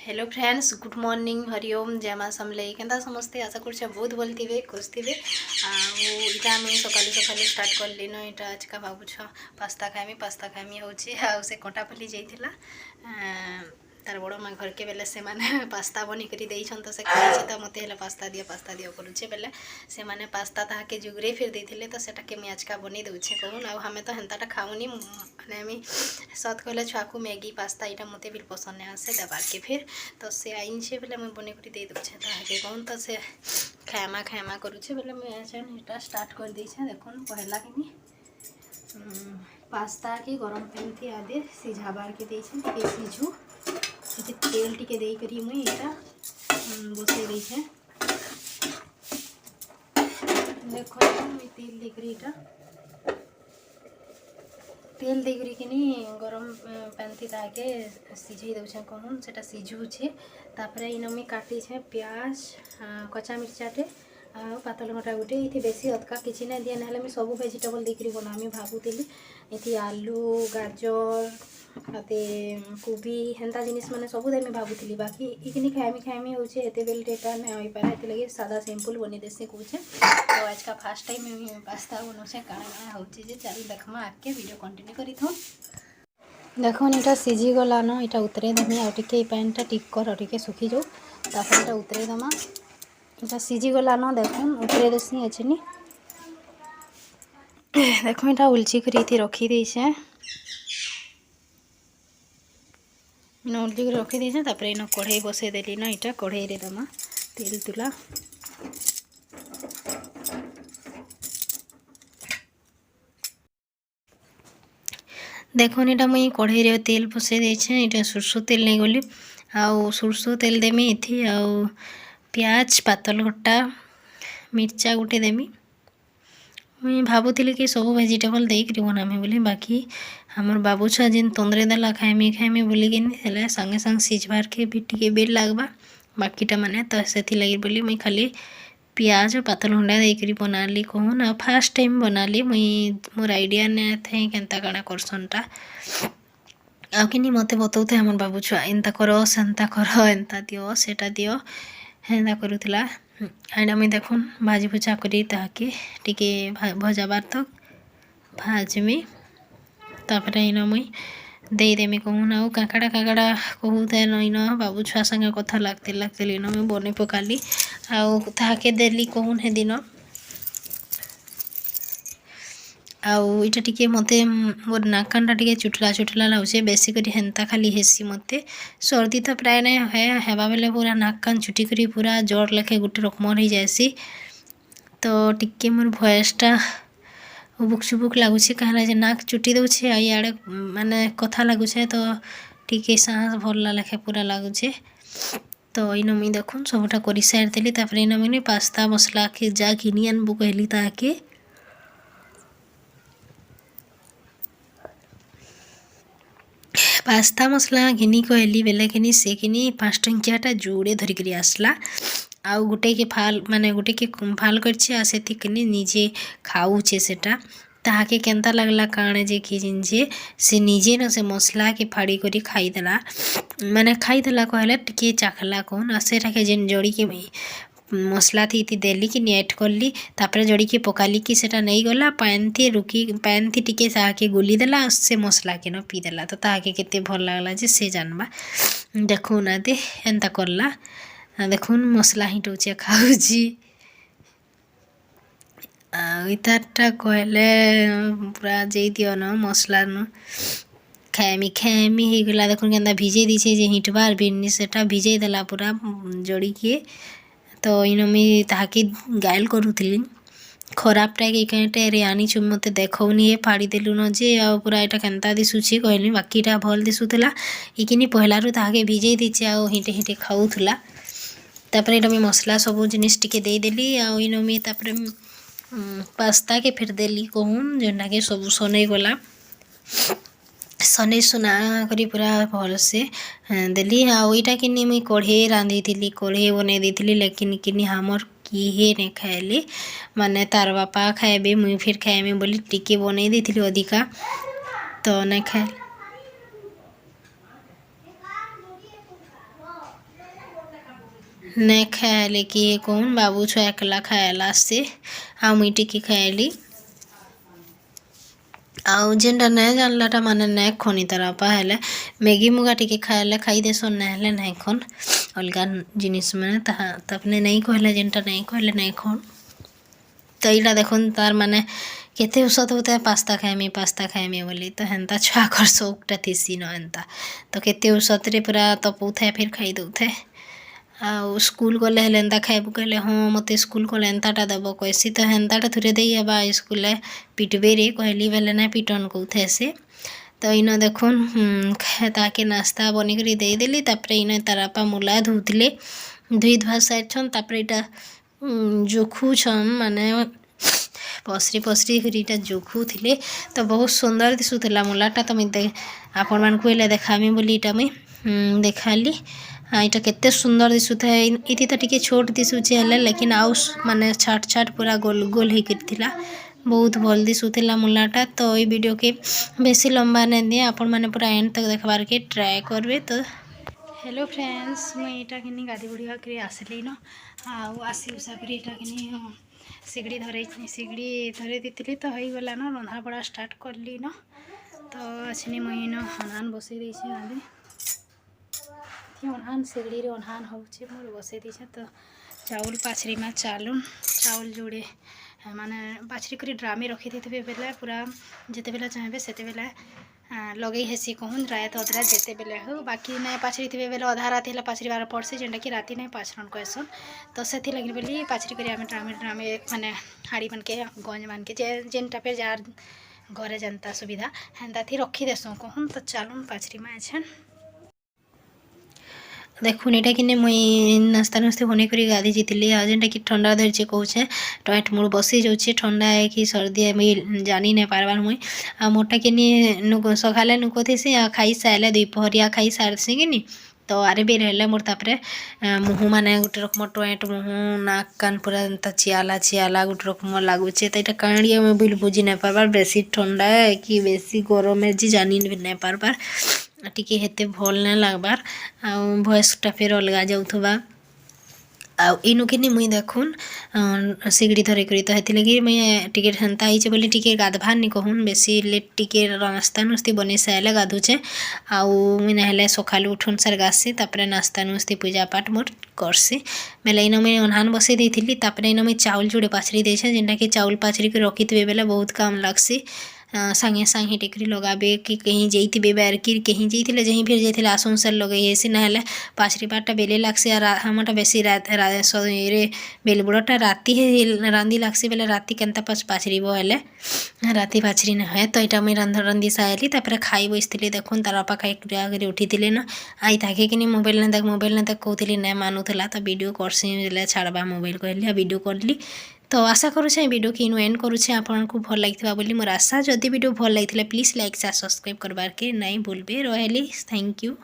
Hello friends, good morning, Hariom, जय माँ समलेई। Kenta समस्ते आशा कर बहुत भल थे, खुश थे। इटा मुझे सकालू सकालू स्टार्ट कली न इटा आज का भावुछ पास्ता खाइमी हूँ से कंटापल्ली जाइला तार बड़ माँ घर के बेले से माने पास्ता बनी करी देइछन तो से खाइछे तो मते हेला पास्ता दियो करूछे बेले से माने पास्ता ताके जुगरे फिर देथिले तो सेटा के मैं आज का बनी दउछे कहून आ हमें तो हेंताटा खाऊनी माने आमी सत कहले छुआ को मैगी पास्ता इटा मते भी पसंद नहीं आसे देबार के फिर तो से आइन छे बेले मैं बने करी दे दउछे ताके कहून तो से खाएमा करूछे बेले मैं एटा स्टार्ट कर देइछे। देखुन पहला किनी पास्ता के गरम पानी थी आदे सिझाबार के देइछे टिके सिझू तेल टिके देई करी मुई इटा बसई देइछे। देखो मुई तेल दे करी इटा तेल दे करी किनी गरम पानी थी ताके सिझई दउछे कहून सेटा सिझुछे। तापरे इन मुई काटी छे प्याज कच्चा मिर्चाटे पातल घटा गोटे ये बेसी अदका किसी ना दिया ना सब भेजिटेबल देकर बनामी भावुली ये आलू गाजर आते कोबी हेन्ता जिनिस मैंने सब देमी भावुली बाकी इकनी खाएमी होचे एते बेल डेटा नहीं हो पारे ये लगे सादा सिंपल बनी देसी कहे। तो आज का फास्ट टाइम पास्ता बनाऊे काଣା होचे जे चल देखमा आके वीडियो कंटिन्यू करी थो। देखो इटा सीझी गला न इटा उतरे देमी आ टिके पैनटा टिक कर टिके सुखी जाऊ तापर इटा उतरे दमा इटा सीझी गला न देखुन उतरे देसी अच्छे नी देखो इटा उलची करी रखी देछे इन उलची कर रखी देछे। तापर इन कढ़ाई बसई देली न इटा कढ़ाई रे दमा तेल तुला देखो इटा मुई कढ़ाई रे तेल बसई देछे इटा सुरसो तेल नहीं गली आउ सुरसो तेल देमी इथि आउ प्याज पातल घटा मिर्चा गोटे देमी मुई भावुली कि सब भेजिटेबल देकर बनामी बोली बाकी हमर बाबू छुआ जिन तंद्रे देला खाएमी बोलिकी संगे संग सिझबार के भी टिके बेल लागबा बाकीटा माने तो से लगी बोली मुई खाली प्याज पातल घंटा देकर बनाली कहून आ फास्ट टाइम बनाली मुई मोर आइडिया नहीं थे केनता काଣା करसनटा आ कि मते बताऊे हमर बाबू छुआ एंता करो सेंता करो एंता दियो सेटा दियो हेन्ता करूला आइना मुई देखुन भाजी भुजा करी ताके टिके भजाबार तक भाजमी तापर इन मुई देदेमी कहून आउ काकड़ा कहूते इन बाबू छुआ संगे कथा लागते इन मुई बने पकाली आउ ताके देली कहून हे दिन आउ इटा टिके मते मोर नाकानटा टिके चुटला लागे बेसी करी हेन्ता खाली हेसी मते सर्दी तो प्राय नहीं है हेबा बेले पूरा नाक कान चुटी करी पूरा जोर लेखे गोटे रकमर हो जाएसी तो टिके मोर भयसटा उबुक चुबुक लगुच कहीं नाक चुटी दौचे आड़े माने कथा लगुचे तो टिके सांस भरला लेखे पूरा लगुचे। तो इन मुई देखुन सबटा कर सारिदेली तापर इन मुई पास्ता मसला के जा घिनी आनबू कहली ताके पास्ता मसला घिनी कहली बेले किनी से किनी 5 टंकियाटा जोड़े धरिक आसला आउ गोटे के फाल माने गोटे के फाल करछे आ सेति किनी निजे खाऊछे सेटा ताके केंता लगला काणे जे कि जिनजे से निजे न से मसला के फाड़ी करी खाईदेला माने खाईदेला कहले टिके चाखला कोन आ सेटा के जेन जोड़ी के मसला थी देली कि ऐड करली तापर जोड़ी के पकाली कि सेटा नहीं गला पैन थी टिके ताके गुली देला से मसला के न पी देला तो ताके केते भल लागला जे से जानबा देखो ना दे एंता करला देखुन मसला हिटौचे खाऊची इतारटा कहले पूरा जे दियो न मसला न खाएमी हो गला देखुन केंता भिजे दीछे जे हिटबार बिन्नी सेटा भिजे देला पूरा जोड़ी के तो इन मुई ताके गाइल करूली खराब टाइम कहीं आनीचु मत देखनी हे फाड़ी देलु न जे आ पूरा यहाँ केन्ता दिशुची कहली बाकीटा भल दिशुला इकिनी पहलारू ताके भिजे दीचे आ हिटे हिटे खाऊला तापर इटा मुई मसला सब जिनिस टिके देदेली आ इन मुई तापर पास्ता के फिर देली कहून जेनटा के सब सनई गला सनई सुना करी पूरा भल से देली आईटा कि मुई कढ़े रांधी थी कढ़े बन दी लेकिन कि हमर किहे नहीं खाएली माने तार बापा खाएबे मुई फिर खाएमी बोली टिके बन दी अधिका तो नहीं खाए नहीं खाए किए कौन बाबू छुआ एकला खाएला से आ मुई टिके खाएली आउ जेनटा नहीं जानलाटा माने नहीं खनी तार बापा हेले मैगी मुगा टिके खाएले खाई देसन नहीं हेले नहीं खन अलग जिनिस मैंने तपने नहीं कहले जेनटा नहीं कहले नहीं खन तो यहाँ देखुन तार माने केते उसत होता है पास्ता खाएमी बोली तो हेन्ता छुआ कर शौकटा थीसी न हेन्ता तो केते उसत रे पूरा तपऊ थे फिर खाई दऊ थे आउ स्कूल गले हेले एंता खाइबू कहले हाँ मते स्कूल गले एंताटा देव कहसी तो हेन्ताटा थोड़े दे बा स्कूल पिटबे रे कहली बेले ना पिटन कौथे से तो इन देखुन ताके नास्ता बनिक देदेली तापर इन तार बापा मुला धोते धोई धुआ सारिछन तापर इटा जोखुछन माने पसरी पसरी कर जोखु थिले तो बहुत सुंदर दिशुला मुलाटा तो मुझे आपण मान देखामी बोली इटा मुई देखाली हाँ यहाँ केते सुंदर दिशुता है इति तो टिके छोट दिशुचे हेले लेकिन आउ माने छाट छाट पूरा गोल गोल होकर बहुत भल दिशुला मुलाटा तो ये वीडियो के बेसी लंबा नहीं दिए आपण मैंने पूरा एंड तक देखबार के ट्राए करबे तो हेलो फ्रेंड्स मुई इटा कि गाधी बुढ़िया कर आसली न आसी उसा कर इटा कि सिगड़ी धरे दी तो हो गला न रंधा बड़ा स्टार्ट करली न तो अच्छे मुई न हनान बसई देछे आदि ओनहान सिगड़ी रे ओनहान होचे मोर बसई देछे तो चाउल पाछरी में चाउल जोड़े माने पाछरी कर ड्रामे रखी देते बेले पूरा जिते बेला चाहबे सेते बेला लगे हेसी कहून रात अधरा जिते बेले हो बाकी नहीं पाछरी थे बेले अधा राति है पाछरी बार पड़से जेनटा कि राति नहीं पाछरन कहसन तो से लगे बोली पाछरी कर ड्रामे माने हाड़ी मन के गंज मान के जेनटा पे जार घरे जनता सुविधा हेन्ता थी रखी देसो कहून तो चलून पाछरी में अच्छे देखुन यहाँ कि मुई नास्ता नुस्ती बन कर गाधी जीती आज जेनटा कि ठंडा धरचे कौचे टॉयट मोर बसी जाऊे ठंडा है कि सर्दी है मुई जानी नहीं पार्बार मुई आ मोटा कि सकाले नुक थी खाई सारे दुपहरिया खाई सारसी कि तो आरे बेर है मोर तापर मुहँ माने गोटे रकम टॉयट मुहँ नाक कान पूरा एंता चियाला गोटे रकम लगुचे तो यहाँ कहीं मुझे बिल बुझी नहीं पार्बार बेसी ठंडा है कि बेसी गरम है जी जानी नहीं पार्बार टिके हेते भल नहीं लगबार भॉइसटा फिर अलग जाऊथबा इनु कि मुई देखुन सिगड़ी धरे करी तो हेती लगी मुई टिके हेन्ता आइचे बोली टिके गाधबार नहीं कहून बेसी लेट टिके नास्ता नुस्ती बनी सारे गाधुचे मुई ना सकालू उठुन सार गासी तापर नास्ता नुस्ती पूजा पाठ मोर करसी बेले इन मुई ओनहान बसई देती तापर इन मुई चाउल जोड़े पाछरी देछे जेनटा कि चाउल पाछरी कर रखी बेले बहुत काम लागसी संगे संगे टेकरी लगाबे कि कहीं जाइए बैर कि कहीं जाइए जहीं फिर जाइए आसन सार लगे ऐसी ना पाछरी पाटा बेले लागसी हमटा बेसी रे बेल बुड़ाटा राति रांधी लागसी बेले राति केनता पाछरी हेले राति पाछरी न है तो यहाँ मुई रंधी साइली तापर खाई बसती देखुन तार बापा खाई आगे उठी ना आई ताके कि मोबाइल ने देख कहती नहीं मानुला तो वीडियो करसी छाड़बा मोबाइल कहली वीडियो करली तो आशा करुचे वीडियो कि इनु एंड करुचे आपको भल लगी बोली मोर आशा जदि वीडियो भल लगी प्लीज लाइक सब्सक्राइब करबार के नहीं भूलबे रही थैंक यू।